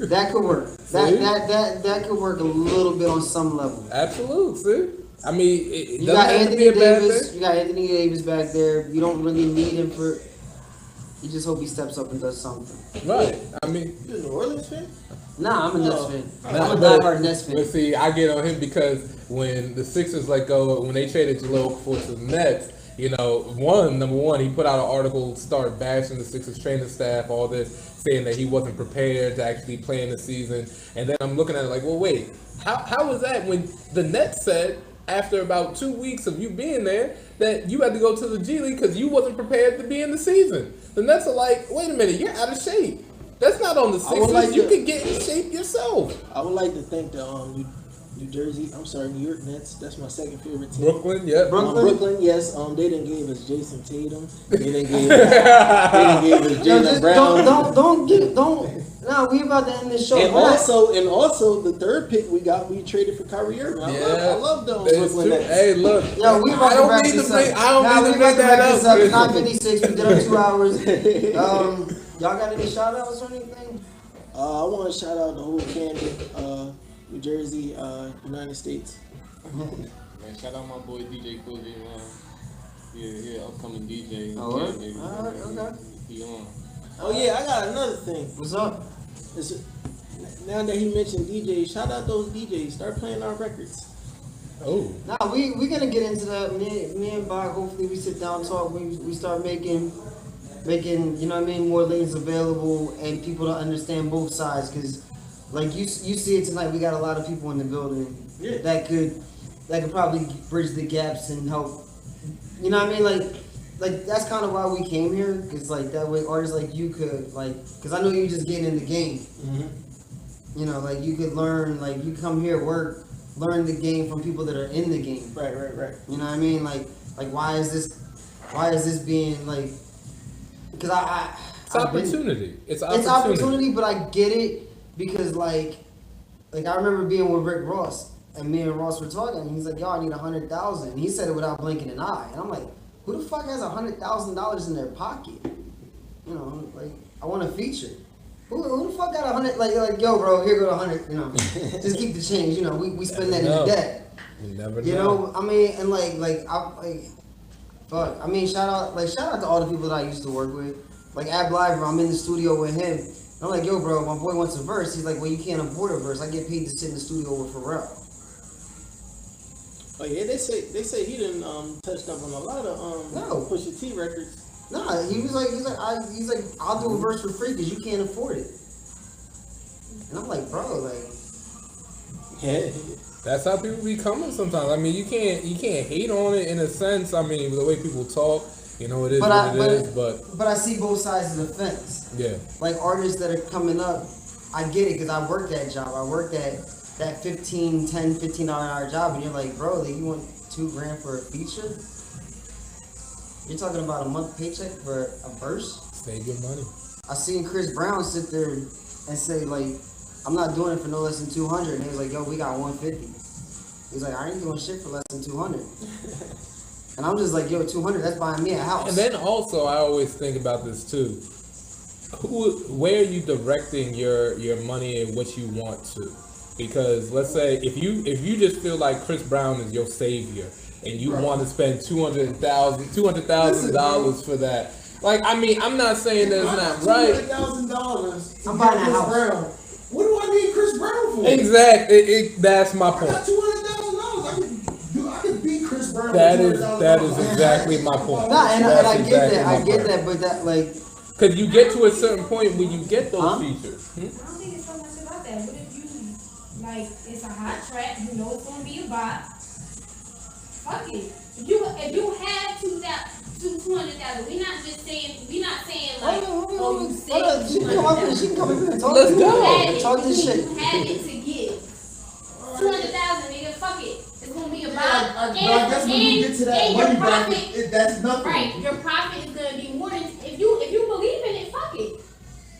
That could work. That could work a little bit on some level. Absolutely. See? I mean, it you doesn't got have Anthony to be a bad Davis. thing. You got Anthony Davis back there. You don't really need him for... You just hope he steps up and does something. Right. I mean... You a New Orleans fan? Nah, I'm a Nets fan. Nah, I'm a diehard Nets fan. But see, I get on him because when the Sixers when they traded Jahlil Okafor to the Nets, you know, number one, he put out an article, started bashing the Sixers training staff, all this, saying that he wasn't prepared to actually play in the season. And then I'm looking at it like, well, wait, how was that when the Nets said, after about 2 weeks of you being there, that you had to go to the G League because you wasn't prepared to be in the season? The Nets are like, wait a minute, you're out of shape. That's not on the Sixers. You can get in shape yourself. I would like to thank the New York Nets. That's my second favorite team. Brooklyn, yeah. Brooklyn, yes. They didn't give us Jason Tatum. They didn't give us Jaylen Brown. No, we about to end this show. And also the third pick we traded for Kyrie Irving. I love them Brooklyn Nets. Hey, look. Yo, we about to wrap this up. I don't mean to bring that up. It's 9:56. We did up 2 hours. Y'all got any shout outs or anything? I want to shout out the whole Camden, New Jersey, United States. Man, shout out my boy DJ Cooley, yeah, upcoming DJ. Alright, okay. He on. Oh yeah, I got another thing. What's up? Now that he mentioned DJs, shout out those DJs. Start playing our records. Oh. Nah, we gonna get into that. Me and Bob, hopefully we sit down and talk. We start making, you know what I mean, more lanes available and people to understand both sides. Cause like you see it tonight, we got a lot of people in the building that could probably bridge the gaps and help. You know what I mean? Like that's kind of why we came here. Cause like that way artists like you could cause I know you just getting in the game. Mm-hmm. You know, like you could learn, like you come here, learn the game from people that are in the game. Right. You know what I mean? Like why is this being like? Because it's opportunity. It's opportunity, but I get it because like I remember being with Rick Ross and me and Ross were talking. And he's like, "Yo, I need 100,000." He said it without blinking an eye, and I'm like, "Who the fuck has $100,000 in their pocket?" You know, like I want a feature. Who the fuck got 100? Like, yo, bro, here go 100. You know, just keep the change. You know, we spend that in the day. You never know. You know, I mean, and fuck. I mean, shout out to all the people that I used to work with. Like Ab Liver, I'm in the studio with him. And I'm like, yo, bro, my boy wants a verse. He's like, well, you can't afford a verse. I get paid to sit in the studio with Pharrell. Oh yeah, they say he didn't touched up on a lot of Pusha T records. Nah, he's like, I'll do a verse for free because you can't afford it. And I'm like, bro, like, yeah. That's how people be coming sometimes. I mean, you can't hate on it in a sense. I mean, the way people talk, you know, it is what it is. But I see both sides of the fence. Yeah. Like artists that are coming up, I get it because I worked that job. I worked that $15 an hour job, and you're like, bro, you want $2,000 for a feature? You're talking about a month paycheck for a verse? Save your money. I seen Chris Brown sit there and say like, I'm not doing it for no less than 200. And he was like, yo, we got 150. He's like, I ain't doing shit for less than 200. And I'm just like, yo, 200, that's buying me a house. And then also, I always think about this too. Where are you directing your money and what you want to? Because let's say if you just feel like Chris Brown is your savior and you want to spend $200,000 for that. Like, I mean, I'm not saying that it's not right. $200,000. I'm buying a house. Brown. What do I need Chris Brown for? Exactly. That's my point. I got $200,000. I could beat Chris Brown. That is exactly my point. Nah, and I get that. I get that, but that like. Because you get to a certain point when you get those features. I don't think it's so much about that. What if you, like, it's a hot track, you know it's going to be a bot. Fuck it. If you have 200,000, we're not saying like, oh, you said she can come up here and talk. Let's go. Talk this shit. You had it to give. 200,000, nigga, fuck it. It's going to be a bot. I guess when you get to that money bracket, that's nothing. Right, your profit is going to be more than, if you believe in it, fuck it.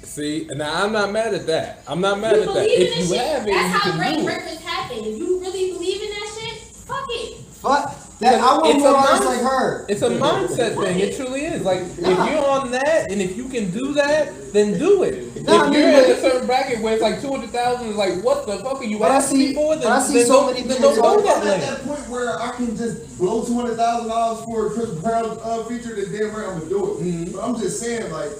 See, now I'm not mad at that. I'm not mad at that. If you have it, that's how great do records happen. If you really believe in that shit, fuck it. Fuck that. I want more artists like her. It's a mindset thing. It truly is. Like, if you're on that, and if you can do that, then do it. If you're in a certain bracket where it's like 200,000, is like, what the fuck are you asking me for? Then I see so many people I'm at that point where I can just blow $200,000 for a Chris Brown feature. That damn right I'm gonna do it. But I'm just saying, like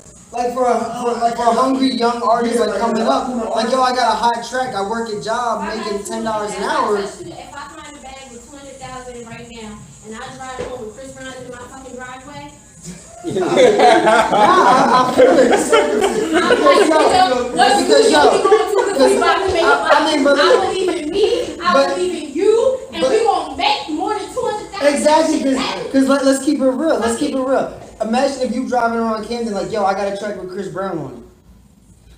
for a hungry young artist like coming up, like yo, I got a hot track, I work a job making $10 an hour. If I find a bag with 200,000 right now, and I drive home with Chris Brown in my fucking driveway. I feel it. I believe in me, I believe in you, and we gonna make more than 200,000. Exactly, because let's keep it real. Let's keep it real. Imagine if you driving around Camden like, yo, I got a track with Chris Brown on it.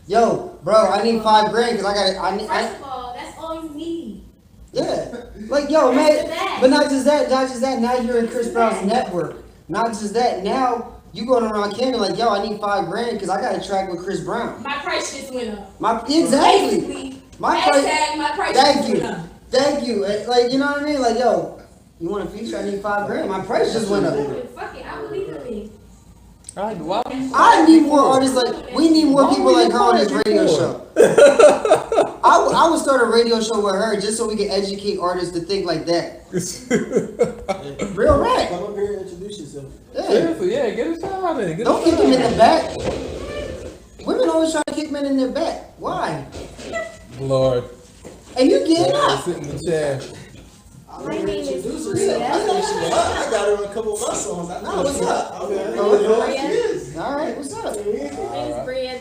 Yo, bro, I need $5,000 because First of all, that's all you need. Yeah, like yo, man. But not just that. Now you're in Chris Brown's network. Not just that. Now you going around Camden like, yo, I need $5,000 because I got a track with Chris Brown. My price just went up. Exactly. Basically, My price just went up. Thank you. Like, you know what I mean? Like, yo, you want a feature? I need $5,000. My price just went up. Fuck it, I believe in me. Alright, well, I need more artists like, we need more people like her on this radio show. I would start a radio show with her just so we can educate artists to think like that. Real rap. Come up here and introduce yourself. Yeah. Seriously, yeah, get a shot out of it. Don't kick them in the back. Women always try to kick men in their back. Why? Lord. And you getting up. Sit in the chair. My name is I got her on a couple of my songs. What's up? Bria. All right, what's up? My name is Bria.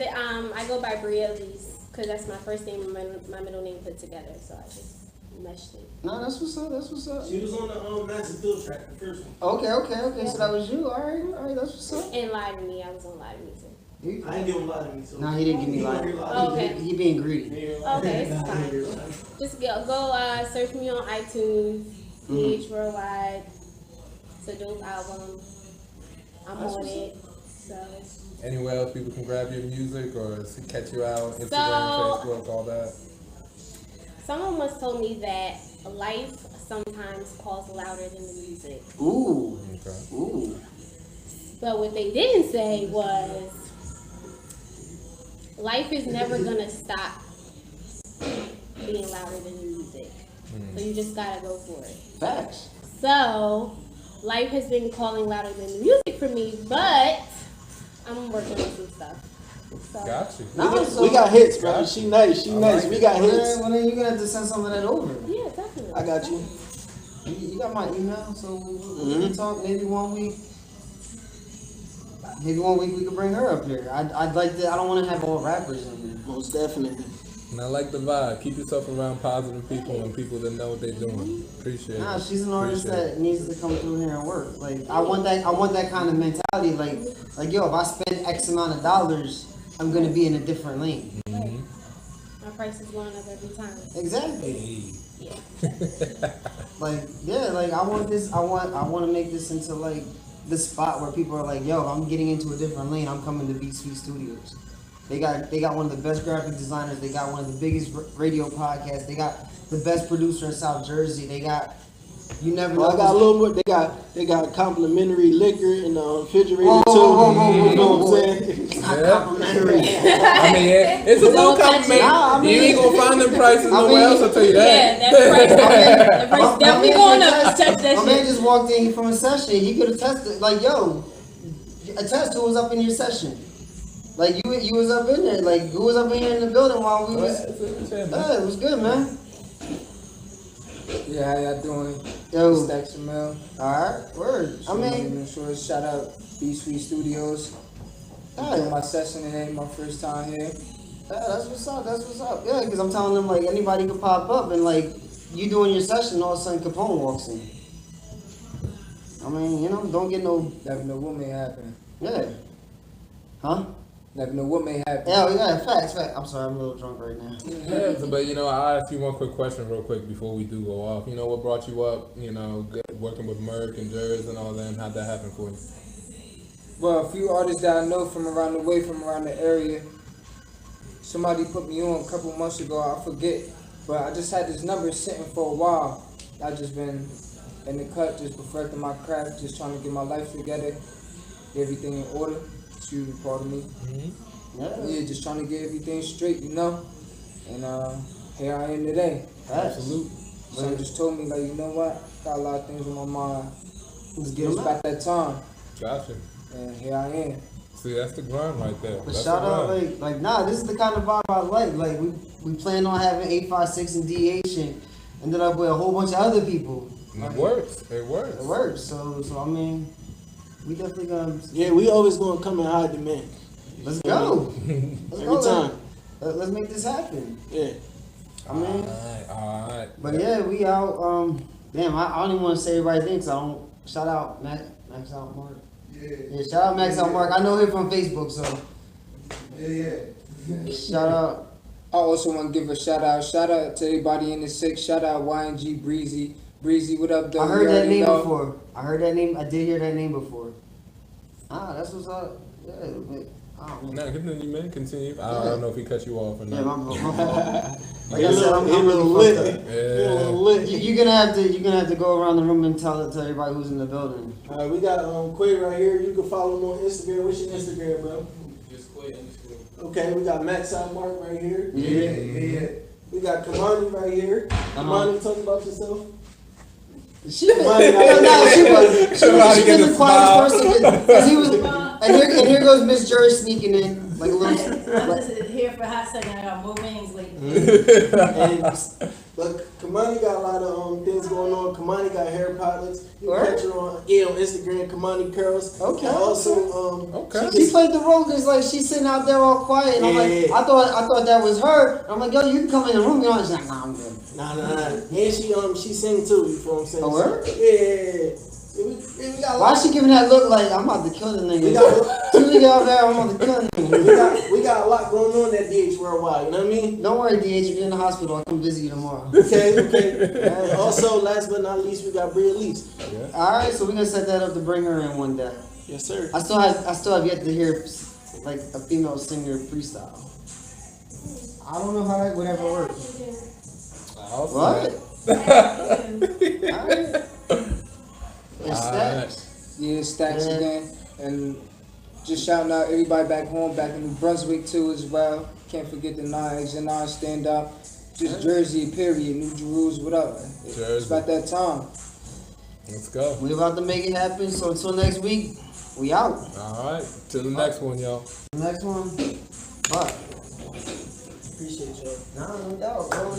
I go by Bria because that's my first name and my middle name put together. So I just meshed it. No, that's what's up. That's what's up. She was on the Massive Field track, the first one. Okay. So that was you. All right. That's what's up. And Lie to Me. I was on Lie to Me too. I ain't give him Lie to Me. So. No, he didn't give me Lie to Me. Okay. He being greedy. Okay, it's fine. Just go search me on iTunes, PH Worldwide. It's a dope album. I'm on it. So. Anywhere else people can grab your music or catch you out? Instagram, Facebook, all that. Someone once told me that life sometimes calls louder than the music. Ooh. Okay. Ooh. But what they didn't say was life is never gonna stop being louder than the music. So you just gotta go for it. Facts. So life has been calling louder than the music for me, but I'm working on some stuff. So. Got you. We got hits, bro. She nice. We got hits. Well, then you're gonna have to send some of that over. Yeah, definitely. I got you. You got my email, so we can talk maybe 1 week. Maybe 1 week we could bring her up here. I'd like to. I don't want to have all rappers in here. Most definitely. And I like the vibe. Keep yourself around positive people and people that know what they're doing. Appreciate it. Nah, she's an artist that needs to come through here and work. Like I want that kind of mentality. Like yo, if I spend X amount of dollars, I'm gonna be in a different lane. My price is going up every time. Exactly. Yeah. Like I want to make this into like the spot where people are like, yo, I'm getting into a different lane. I'm coming to Beat Sweet Studios. They got one of the best graphic designers. They got one of the biggest radio podcasts. They got the best producer in South Jersey. They got you never know. I got a little more. They got complimentary liquor in the refrigerator too. You know what I'm saying? It's not complimentary. I mean, it's a little compliment. You ain't gonna find them prices nowhere else. I'll tell you that. Yeah, that price definitely going up. Check that My man shit. just walked in from a session. He could attest to, like, yo, attest who was up in your session. Like you was up in there. Like who was up in here in the building while we was. Yeah, it was good, man. Yeah, how y'all doing? Yo. Stacks and Mel. Alright, word. I mean, sure, shout out B Sweet Studios. I'm doing my session, it ain't my first time here. Yeah, that's what's up. That's what's up. Yeah, because I'm telling them like anybody could pop up and like you doing your session, all of a sudden Capone walks in. I mean, you know, don't get no. Never know what may happen. Yeah. Huh? Never know what may happen. Yeah, facts. I'm sorry, I'm a little drunk right now. Yeah, but you know, I'll ask you one quick question real quick before we do go off. You know, what brought you up, you know, working with Merc and Jers and all them? How'd that happen for you? Well, a few artists that I know from around the way, from around the area. Somebody put me on a couple months ago, I forget. But I just had this number sitting for a while. I just been in the cut, just perfecting my craft, just trying to get my life together, get everything in order. Excuse me, pardon me. Yeah, just trying to get everything straight, you know. And here I am today. Absolutely. Someone just told me, like, you know what? Got a lot of things on my mind. Let's It's about that time. Gotcha. And here I am. See, that's the grind right there. But shout out, nah, this is the kind of vibe I like. Like, we planned on having 856 and DH and ended up with a whole bunch of other people. It works. It works. It works. So I mean, we definitely gonna. Yeah, we always gonna come in high demand. Let's go. Let's Every go. time. Let's make this happen. Yeah. I mean, all right. But yeah, we out. Damn, I don't even want to say everybody's name, so I don't. Shout out Max Out Mark. Yeah, shout out Max Out Mark. I know him from Facebook, so. Yeah. Shout out. I also want to give a shout out. Shout out to everybody in the six. Shout out YNG Breezy. Breezy, what up, though? I heard that name before. I heard that name. I did hear that name before. That's what's up. Yeah, I don't know. No, continue, man. Continue. I don't know if he cut you off or not. Yeah, my fault. Like I said, I'm really fucked up. Yeah. You're gonna have to go around the room and tell everybody who's in the building. All right, we got Quay right here. You can follow him on Instagram. What's your Instagram, bro? Just Quay Instagram. Okay, we got Max Out Mark right here. Yeah. We got Kamani right here. Kamani, talk about yourself. She been the quietest person. 'Cause he was, and here goes Miss Jerry sneaking in like a little. I'm just here for a hot second. I got more rings lately. But Kamani got a lot of things going on. Kamani got hair pilots. You can catch her on Instagram, Kamani Curls. Okay. And also, She played the role because like she's sitting out there all quiet. And I'm like, I thought that was her. I'm like, yo, you can come in the room. You know, she's like, nah, I'm good. Nah. And she sing too. You feel what I'm saying? Oh, word? Yeah. Why is she giving that look like I'm about to kill the nigga? I'm about to kill the nigga. We got a lot going on at DH Worldwide, you know what I mean? Don't worry, DH, if you're in the hospital, I'll come visit you tomorrow. Okay. And also, last but not least, we got Bria Elise. Yeah. Alright, so we're gonna set that up to bring her in one day. Yes, sir. I still have yet to hear like a female singer freestyle. I don't know how that would ever work. What? Alright. Stacks. Yeah, Stacks again. And just shouting out everybody back home, back in New Brunswick too as well. Can't forget the 9X and 9 stand up. Just Jersey, period. New Jerusalem, what up? It's about that time. Let's go. We about to make it happen, so until next week, we out. Alright. Till the next one, y'all. Next one. Bye. Appreciate y'all. No doubt, bro.